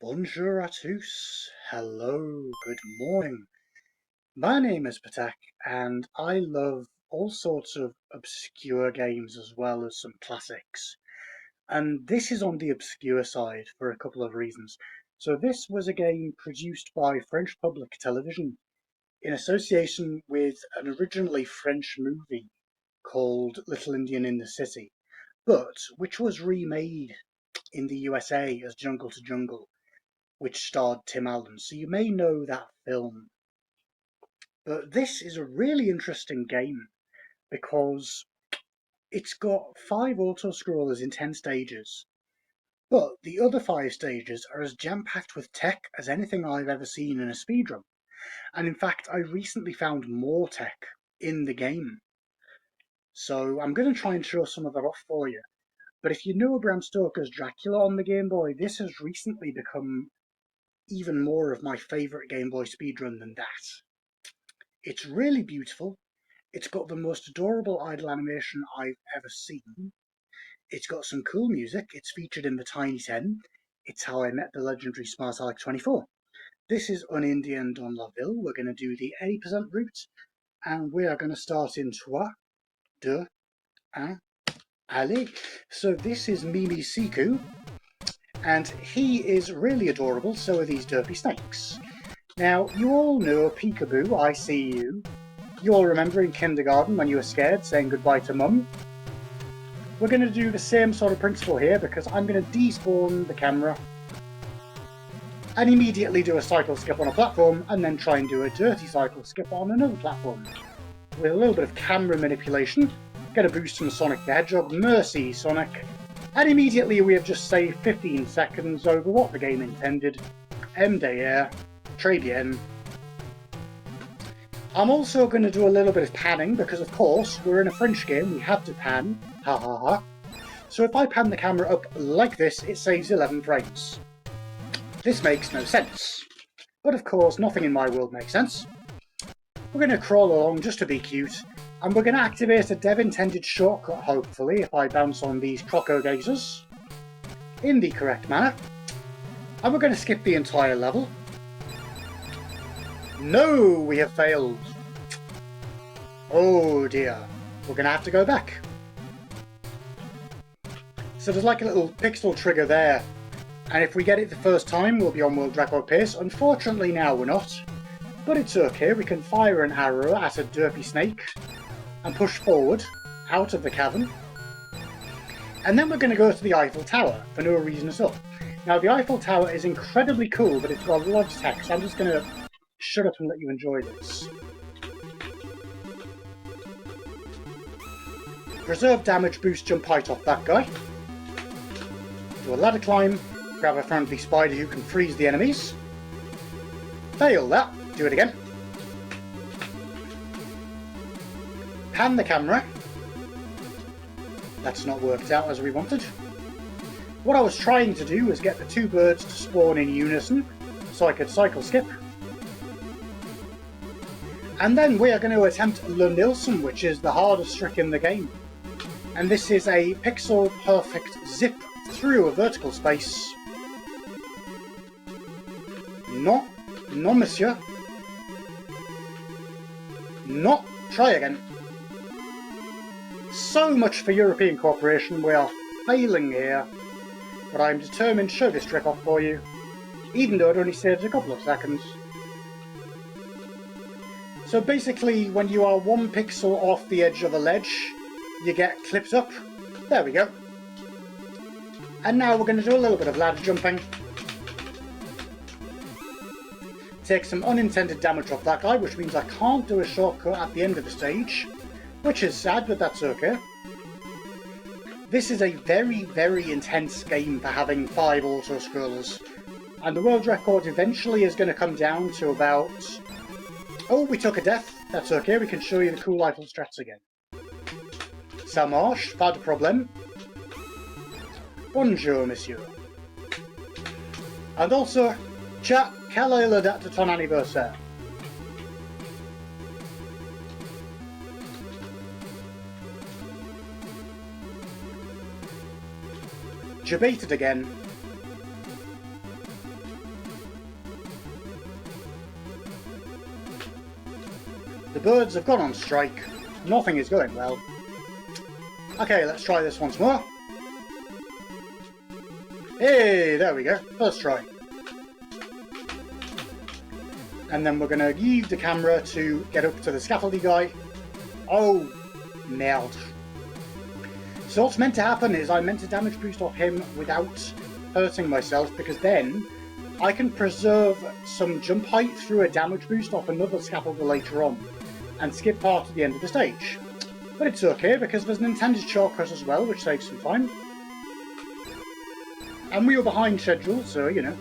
Bonjour à tous. Hello, good morning. My name is Patak, and I love all sorts of obscure games as well as some classics. And this is on the obscure side for a couple of reasons. So this was a game produced by French Public Television in association with an originally French movie called Little Indian in the City, but which was remade in the USA as Jungle to Jungle, which starred Tim Allen, so you may know that film. But this is a really interesting game because it's got 5 auto-scrollers in 10 stages, but the other 5 stages are as jam-packed with tech as anything I've ever seen in a speedrun. And in fact, I recently found more tech in the game. So I'm going to try and show some of that off for you. But if you know Bram Stoker's Dracula on the Game Boy, this has recently become even more of my favourite Game Boy speedrun than that. It's really beautiful. It's got the most adorable idle animation I've ever seen. It's got some cool music. It's featured in the Tiny 10. It's how I met the legendary Smart Alec 24. This is Indien Dans La Ville. We're going to do the 80% route, and we are going to start in 3, 2, 1, allez. So this is Mimi Siku, and he is really adorable, so are these derpy snakes. Now, you all know Peekaboo, I See You. You all remember in kindergarten when you were scared saying goodbye to Mum? We're going to do the same sort of principle here because I'm going to despawn the camera and immediately do a cycle skip on a platform and then try and do a dirty cycle skip on another platform. With a little bit of camera manipulation, get a boost from Sonic the Hedgehog, mercy Sonic, and immediately we have just saved 15 seconds over what the game intended. MDR. Très bien. I'm also going to do a little bit of panning because, of course, we're in a French game, we have to pan. Ha ha ha. So if I pan the camera up like this, it saves 11 frames. This makes no sense. But of course, nothing in my world makes sense. We're going to crawl along just to be cute, and we're going to activate a dev-intended shortcut, hopefully, if I bounce on these croco gazers in the correct manner. And we're going to skip the entire level. No, we have failed. Oh dear. We're going to have to go back. So there's like a little pixel trigger there. And if we get it the first time, we'll be on world record pace. Unfortunately now we're not. But it's okay, we can fire an arrow at a derpy snake and push forward out of the cavern. And then we're going to go to the Eiffel Tower for no reason at all. Now the Eiffel Tower is incredibly cool, but it's got a lot of text, so I'm just going to shut up and let you enjoy this. Preserve damage, boost, jump height off that guy. Do a ladder climb, grab a friendly spider who can freeze the enemies. Fail that, do it again. Pan the camera. That's not worked out as we wanted. What I was trying to do was get the 2 birds to spawn in unison so I could cycle skip. And then we are going to attempt Le Nilsson, which is the hardest trick in the game. And this is a pixel perfect zip through a vertical space. No, no monsieur. No, try again. So much for European cooperation, we are failing here. But I'm determined to show this trick off for you, even though it only saves a couple of seconds. So basically, when you are 1 pixel off the edge of a ledge, you get clipped up. There we go. And now we're going to do a little bit of ladder jumping. Take some unintended damage off that guy, which means I can't do a shortcut at the end of the stage, which is sad, but that's okay. This is a very, very intense game for having 5 auto-scrollers, and the world record eventually is going to come down to about... Oh, we took a death. That's okay, we can show you the cool Eiffel strats again. Ça marche, pas de problème. Bonjour, monsieur. And also, chat, quelle est la date de ton anniversaire? Debated again. The birds have gone on strike. Nothing is going well. Okay, let's try this once more. Hey, there we go. First try. And then we're going to use the camera to get up to the scaffoldy guy. Oh, nailed. So what's meant to happen is I meant to damage boost off him without hurting myself, because then I can preserve some jump height through a damage boost off another scaffolder later on and skip part of the end of the stage. But it's okay, because there's an intended shortcut as well, which saves some time. And we were behind schedule, so, you know,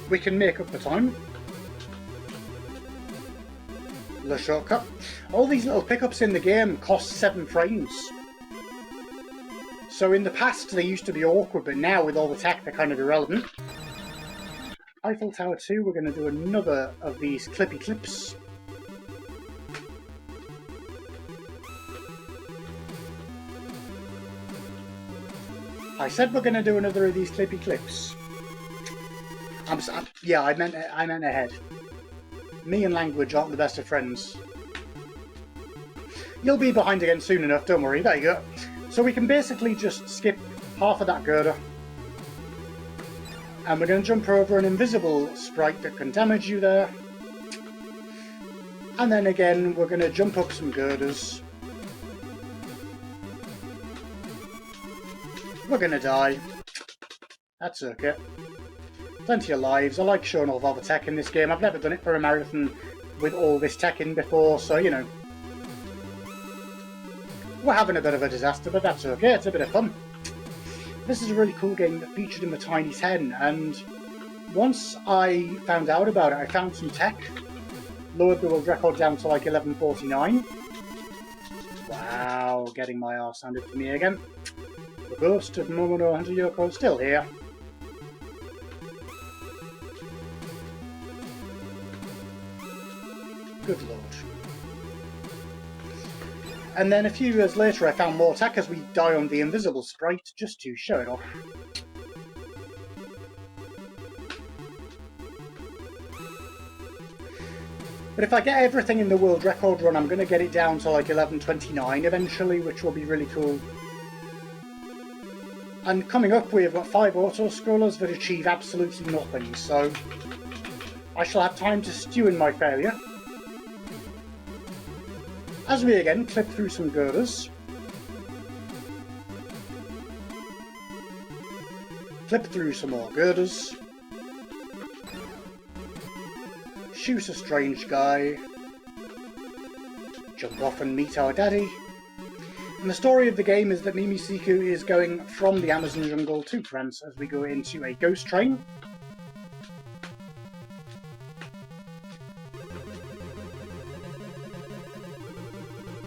we can make up the time. The shortcut. All these little pickups in the game cost 7 frames. So in the past they used to be awkward, but now with all the tech they're kind of irrelevant. Eiffel Tower 2, we're going to do another of these clippy clips. I said we're going to do another of these clippy clips. Yeah, I meant ahead. Me and language aren't the best of friends. You'll be behind again soon enough, don't worry. There you go. So we can basically just skip half of that girder. And we're going to jump over an invisible sprite that can damage you there. And then again, we're going to jump up some girders. We're going to die. That's okay. Plenty of lives. I like showing off all the tech in this game. I've never done it for a marathon with all this tech in before, so, you know. We're having a bit of a disaster, but that's okay. It's a bit of fun. This is a really cool game that featured in the Tiny 10, and once I found out about it, I found some tech. Lowered the world record down to like 11:49. Wow, getting my arse handed to me again. The ghost of Momono Hunter Yoko is still here. Good lord. And then a few years later I found more tech as we die on the invisible sprite, just to show it off. But if I get everything in the world record run, I'm going to get it down to like 11:29 eventually, which will be really cool. And coming up we've got 5 auto-scrollers that achieve absolutely nothing, so I shall have time to stew in my failure. As we again clip through some girders. Clip through some more girders. Shoot a strange guy. Jump off and meet our daddy. And the story of the game is that Mimisiku is going from the Amazon jungle to France as we go into a ghost train.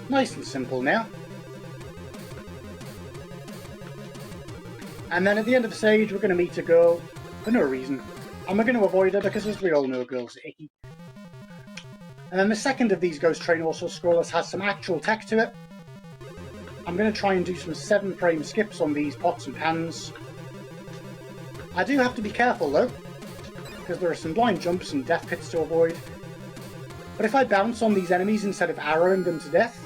Nice and simple now. And then at the end of the stage we're going to meet a girl for no reason. And we're going to avoid her because, as we all know, girls are icky. And then the second of these Ghost Train auto-scrollers has some actual tech to it. I'm going to try and do some 7-frame skips on these pots and pans. I do have to be careful though, because there are some blind jumps and death pits to avoid. But if I bounce on these enemies instead of arrowing them to death,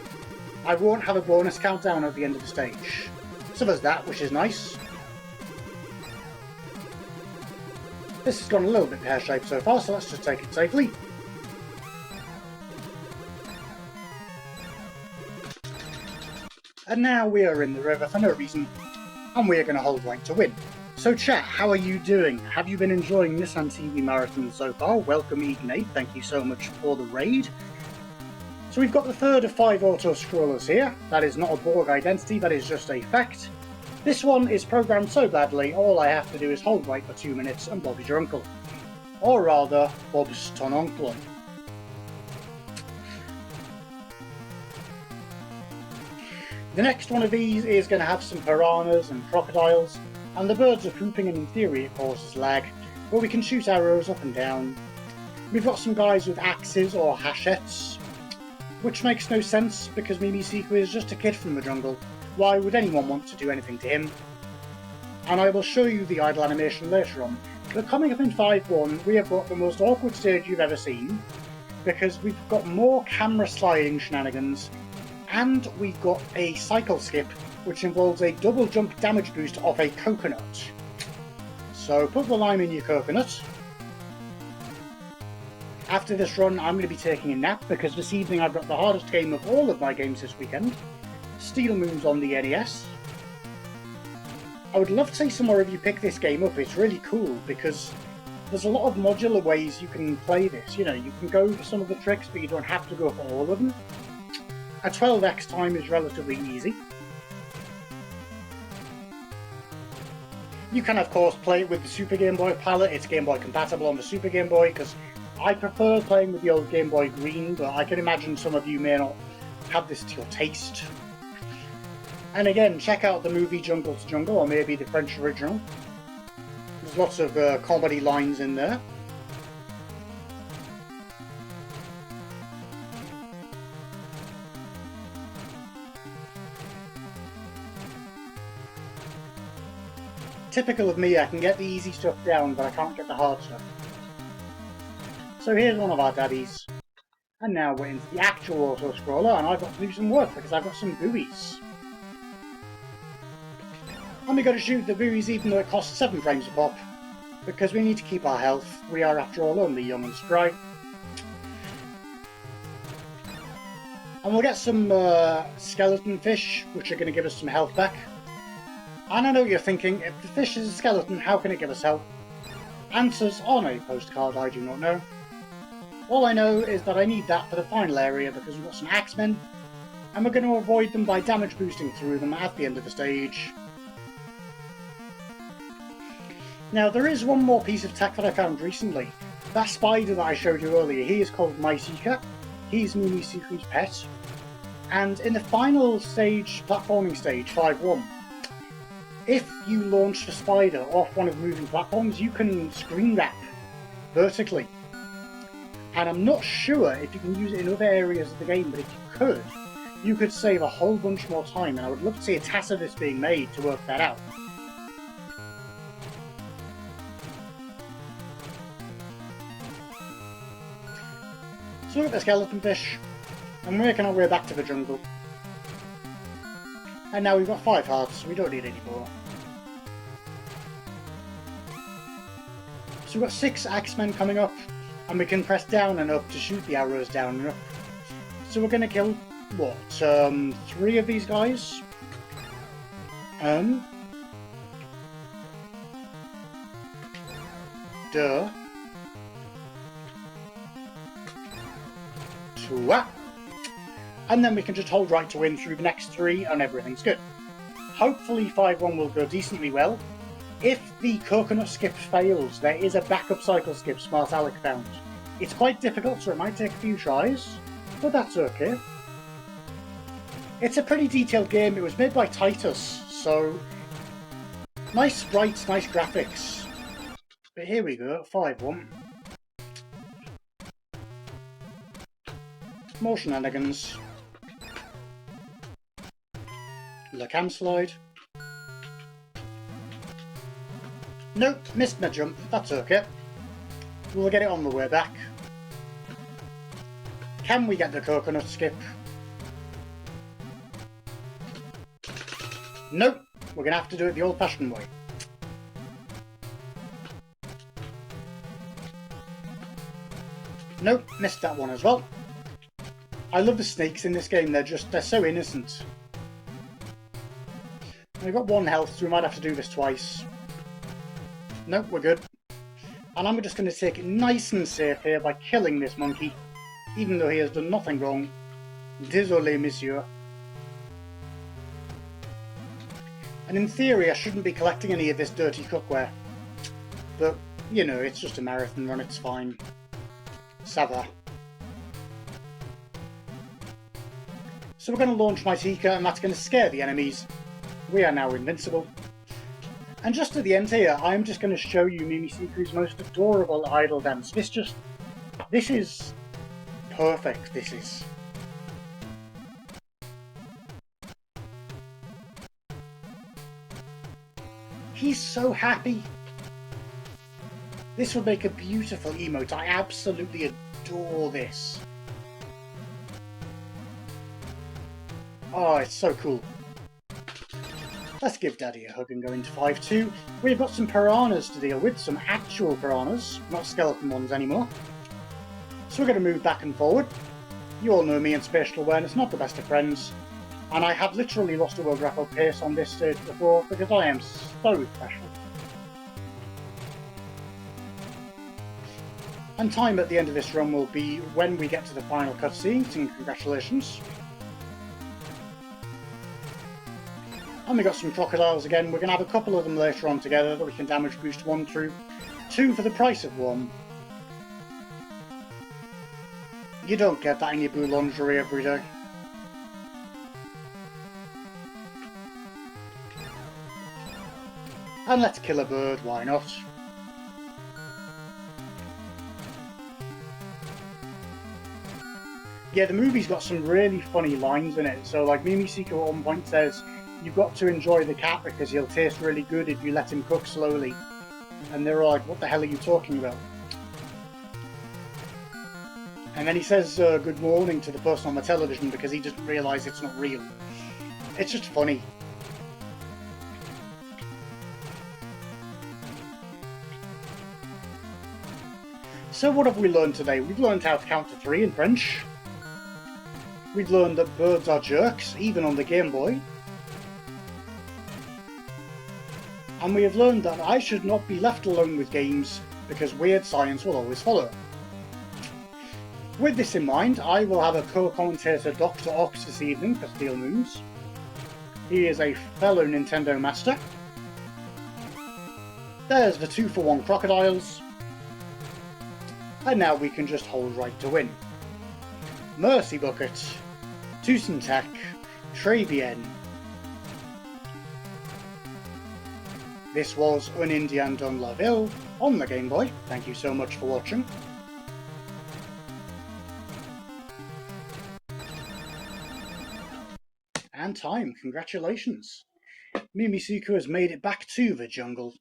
I won't have a bonus countdown at the end of the stage. So there's that, which is nice. This has gone a little bit pear-shaped so far, so let's just take it safely. And now we are in the river for no reason, and we are going to hold right to win. So chat, how are you doing? Have you been enjoying NissanTV Marathon so far? Welcome Eden8, thank you so much for the raid. So we've got the third of 5 auto-scrollers here. That is not a Borg identity, that is just a fact. This one is programmed so badly, all I have to do is hold right for 2 minutes and Bob's your uncle. Or rather, Bob's ton uncle. The next one of these is going to have some piranhas and crocodiles, and the birds are pooping and in theory it causes lag, but we can shoot arrows up and down. We've got some guys with axes or hachettes, which makes no sense because Mimisiku is just a kid from the jungle. Why would anyone want to do anything to him? And I will show you the idle animation later on. But coming up in 5-1, we have got the most awkward stage you've ever seen. because we've got more camera sliding shenanigans, and we've got a cycle skip, which involves a double jump damage boost off a coconut. So put the lime in your coconut. After this run, I'm going to be taking a nap, because this evening I've got the hardest game of all of my games this weekend, Steel Moons on the NES. I would love to see some more of you pick this game up. It's really cool, because there's a lot of modular ways you can play this. You know, you can go for some of the tricks, but you don't have to go for all of them. A 12x time is relatively easy. You can, of course, play it with the Super Game Boy palette. It's Game Boy compatible on the Super Game Boy, because I prefer playing with the old Game Boy Green, but I can imagine some of you may not have this to your taste. And again, check out the movie Jungle to Jungle, or maybe the French original. There's lots of comedy lines in there. Typical of me, I can get the easy stuff down, but I can't get the hard stuff. So here's one of our daddies. And now we're into the actual auto-scroller, and I've got to do some work because I've got some buoys. And we got to shoot the buoys even though it costs 7 frames a pop, because we need to keep our health. We are, after all, only young and spry. And we'll get some skeleton fish, which are going to give us some health back. And I know you're thinking, if the fish is a skeleton, how can it give us health? Answers on a postcard, I do not know. All I know is that I need that for the final area because we've got some axemen, and we're going to avoid them by damage boosting through them at the end of the stage. Now, there is one more piece of tech that I found recently. That spider that I showed you earlier, he is called My Seeker. He's Mimi Seeker's pet. And in the final stage, platforming stage, 5-1, if you launch the spider off one of the moving platforms, you can screen wrap vertically. And I'm not sure if you can use it in other areas of the game, but if you could save a whole bunch more time, and I would love to see a task of this being made to work that out. So look at the skeleton fish, and we're making our way back to the jungle. And now we've got 5 hearts, we don't need any more. So we've got 6 axemen coming up, and we can press down and up to shoot the arrows down and up. So we're going to kill, what, 3 of these guys? Duh. 2. And then we can just hold right to win through the next 3 and everything's good. Hopefully 5-1 will go decently well. If the coconut skip fails, there is a backup cycle skip Smart Alec found. It's quite difficult, so it might take a few tries, but that's okay. It's a pretty detailed game. It was made by Titus, so nice sprites, nice graphics. But here we go, 5-1. More shenanigans. The cam slide. Nope, missed my jump. That's okay. We'll get it on the way back. Can we get the coconut skip? Nope. We're going to have to do it the old-fashioned way. Nope, missed that one as well. I love the snakes in this game. They're so innocent. We've got 1 health, so we might have to do this twice. Nope, we're good. And I'm just going to take it nice and safe here by killing this monkey, even though he has done nothing wrong. Désolé, monsieur. And in theory, I shouldn't be collecting any of this dirty cookware. But, you know, it's just a marathon run, it's fine. Ça va. So we're going to launch My Seeker, and that's going to scare the enemies. We are now invincible. And just at the end here, I'm just going to show you Mimi Seeker's most adorable idle dance. This is perfect, this is. He's so happy. This would make a beautiful emote. I absolutely adore this. Oh, it's so cool. Let's give Daddy a hug and go into 5-2. We've got some piranhas to deal with, some actual piranhas, not skeleton ones anymore. So we're going to move back and forward. You all know me and spatial awareness, not the best of friends. And I have literally lost a world record pace on this stage before because I am so special. And time at the end of this run will be when we get to the final cutscene, so congratulations. And we got some crocodiles again. We're going to have a couple of them later on together that we can damage boost 1 through. 2 for the price of 1. You don't get that in your boulangerie every day. And let's kill a bird, why not? Yeah, the movie's got some really funny lines in it. So, like, Mimi Seeker at one point says, "You've got to enjoy the cat because he'll taste really good if you let him cook slowly." And they're all like, "What the hell are you talking about?" And then he says good morning to the person on the television because he doesn't realise it's not real. It's just funny. So what have we learned today? We've learned how to count to 3 in French. We've learned that birds are jerks, even on the Game Boy. And we have learned that I should not be left alone with games because weird science will always follow. With this in mind, I will have a co-commentator Dr. Ox this evening for Steel Moons. He is a fellow Nintendo master. There's the 2-for-1 crocodiles. And now we can just hold right to win. Mercy Bucket, Tusentech, Très bien. This was un Indien Dans La Ville on the Game Boy. Thank you so much for watching. And time, congratulations. Mimisuku has made it back to the jungle.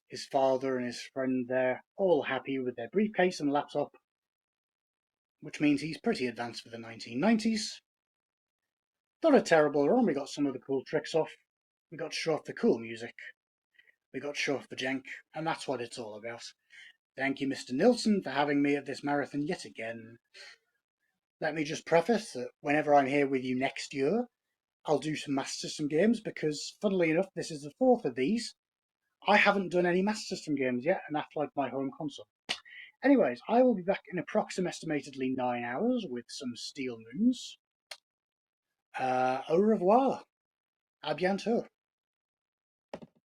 His father and his friend there, all happy with their briefcase and laptop, which means he's pretty advanced for the 1990s. Not a terrible run, we got some of the cool tricks off, we got to show off the cool music, we got to show off the jank, and that's what it's all about. Thank you, Mr. Nilsson, for having me at this marathon yet again. Let me just preface that whenever I'm here with you next year, I'll do some Master System games because, funnily enough, this is the 4th of these. I haven't done any Master System games yet, and that's like my home console. Anyways, I will be back in approximately 9 hours with some Steel Moons. Au revoir. À bientôt.